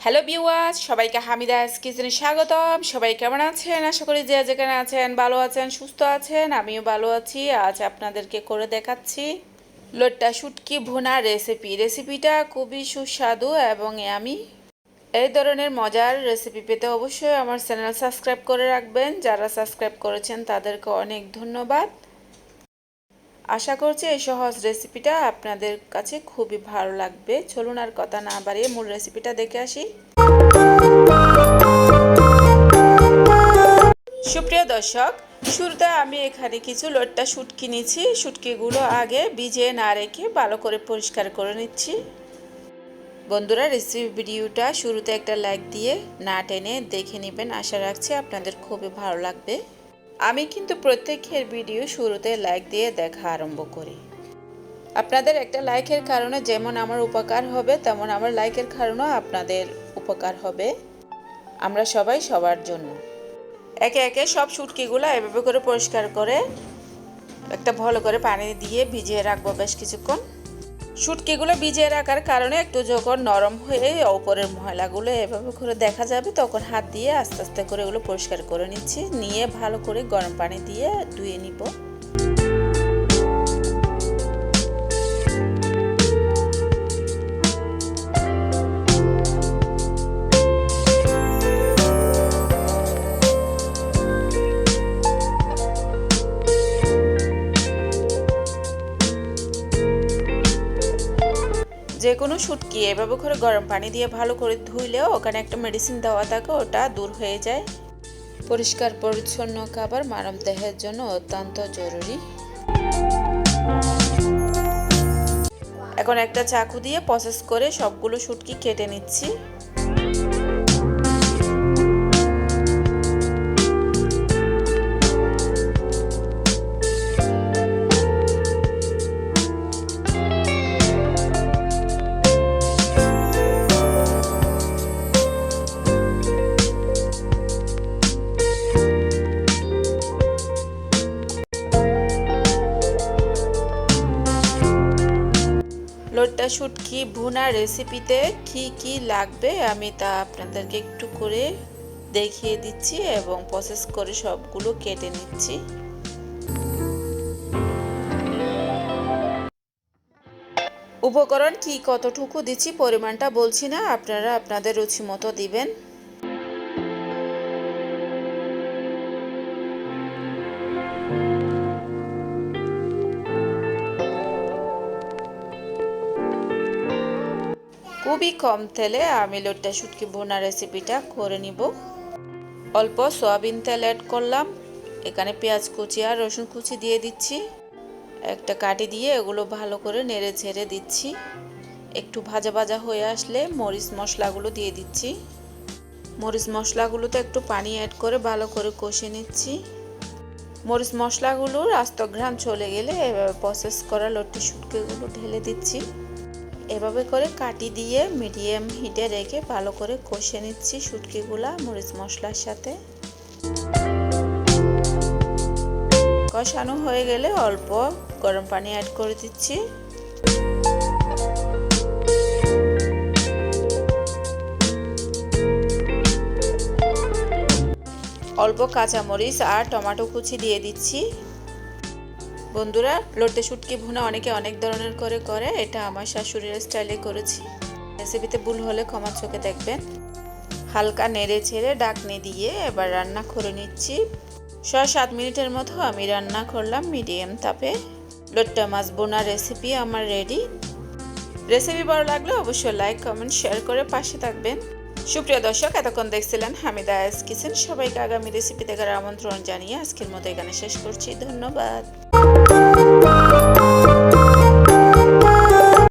Hello viewers, সবাইকে হামিদা স্কিচেনে স্বাগতম। সবাই কেমন আছেন? আশা করি যে যেখানে আছেন ভালো আছেন, সুস্থ আছেন। আমিও ভালো আছি। আজ আপনাদেরকে করে দেখাচ্ছি লোট্টা শুটকি ভুনা রেসিপিটা খুবই সুস্বাদু এবং আমি এই ধরনের মজার রেসিপি পেতে অবশ্যই আমার চ্যানেল সাবস্ক্রাইব করে রাখবেন। যারা সাবস্ক্রাইব করেছেন তাদেরকে অনেক ধন্যবাদ। আশা করছি এই সহজ রেসিপিটা আপনাদের কাছে খুবই ভালো লাগবে। চলুন আর কথা না বাড়িয়ে মূল রেসিপিটা দেখে আসি। সুপ্রিয় দর্শক, শুরুতে আমি এখানে কিছু লোট্টা শুটকি নিচ্ছি। শুটকিগুলো আগে ভিজিয়ে না রেখে ভালো করে পরিষ্কার করে নিচ্ছি। বন্ধুরা, রেসিপি ভিডিওটা শুরুতে একটা লাইক দিয়ে না টেনে দেখে নেবেন। আশা রাখছি আপনাদের খুবই ভালো লাগবে। আমি কিন্তু প্রত্যেকের ভিডিও শুরুতে লাইক দিয়ে দেখা আরম্ভ করি। আপনাদের একটা লাইকের কারণে যেমন আমার উপকার হবে, তেমন আমার লাইকের কারণেও আপনাদের উপকার হবে। আমরা সবাই সবার জন্য। একে একে সব শুটকিগুলো এভাবে করে পরিষ্কার করে একটা ভালো করে পানি দিয়ে ভিজিয়ে রাখবো বেশ কিছুক্ষণ। শুটকিগুলো ভিজিয়ে রাখার কারণে একটু যখন নরম হয়ে উপরের ময়লাগুলো এভাবে করে দেখা যাবে, তখন হাত দিয়ে আস্তে আস্তে করে এগুলো পরিষ্কার করে নিচ্ছি। নিয়ে ভালো করে গরম পানি দিয়ে ধুয়ে নিব। যে কোনো শুটকি এভাবে করে গরম পানি দিয়ে ভালো করে ধুইলেও ওখানে একটা মেডিসিন দেওয়া থাকে, ওটা দূর হয়ে যায়। পরিষ্কার পরিচ্ছন্ন খাবার মানব দেহের জন্য অত্যন্ত জরুরি। এখন একটা চাকু দিয়ে প্রসেস করে সবগুলো শুটকি কেটে নিচ্ছি। লোট্টা শুটকি ভুনা রেসিপিতে কি লাগবে আমি তা আপনাদেরকে একটু করে দেখিয়ে দিচ্ছি এবং প্রসেস করে সবগুলো কেটে নিচ্ছি। উপকরণ কি কতটুকু দিচ্ছি পরিমাণটা বলছি না, আপনারা আপনাদের রুচি মতো দিবেন। খুবই কম তেলে আমি লোট্টা শুটকি ভুনা রেসিপিটা করে নিব। অল্প সয়াবিন তেল অ্যাড করলাম। এখানে পেঁয়াজ কুচি আর রসুন কুচি দিয়ে দিচ্ছি। একটা কাঠি দিয়ে এগুলো ভালো করে নেড়ে ছেড়ে দিচ্ছি। একটু ভাজা ভাজা হয়ে আসলে মরিচ মশলাগুলো দিয়ে দিচ্ছি। মরিচ মশলাগুলোতে একটু পানি অ্যাড করে ভালো করে কষে নিচ্ছি। মরিচ মশলাগুলোর আস্ত ঘ্রাণ চলে গেলে এভাবে প্রসেস করা লোট্টা শুটকিগুলো ঢেলে দিচ্ছি। এভাবে করে কাটি দিয়ে মিডিয়াম হিটে রেখে ভালো করে কষে নিচ্ছি শুটকিগুলা মরিচ মশলার সাথে। কষানো হয়ে গেলে অল্প গরম পানি অ্যাড করে দিচ্ছি। অল্প কাঁচামরিচ আর টমেটো কুচি দিয়ে দিচ্ছি। বন্ধুরা, লোট্টা শুটকি ভুনা অনেকে অনেক ধরনের করে, এটা আমার শাশুড়ির স্টাইলে করেছি। রেসিপিতে ভুল হলে ক্ষমা চোখে দেখবেন। হালকা নেড়ে ছেড়ে ঢাকনি দিয়ে এবার রান্না করে নিচ্ছি। 6-7 মিনিটের মতো আমি রান্না করলাম মিডিয়াম তাপে। লোট্টা মাছ ভুনা রেসিপি আমার রেডি। রেসিপি ভালো লাগলে অবশ্যই লাইক কমেন্ট শেয়ার করে পাশে থাকবেন। সুপ্রিয় দর্শক, এতক্ষণ দেখছিলেন হামিদা কিচেন। সবাইকে আগামী রেসিপি দেখার আমন্ত্রণ জানিয়ে আজকের মতো এখানে শেষ করছি। ধন্যবাদ।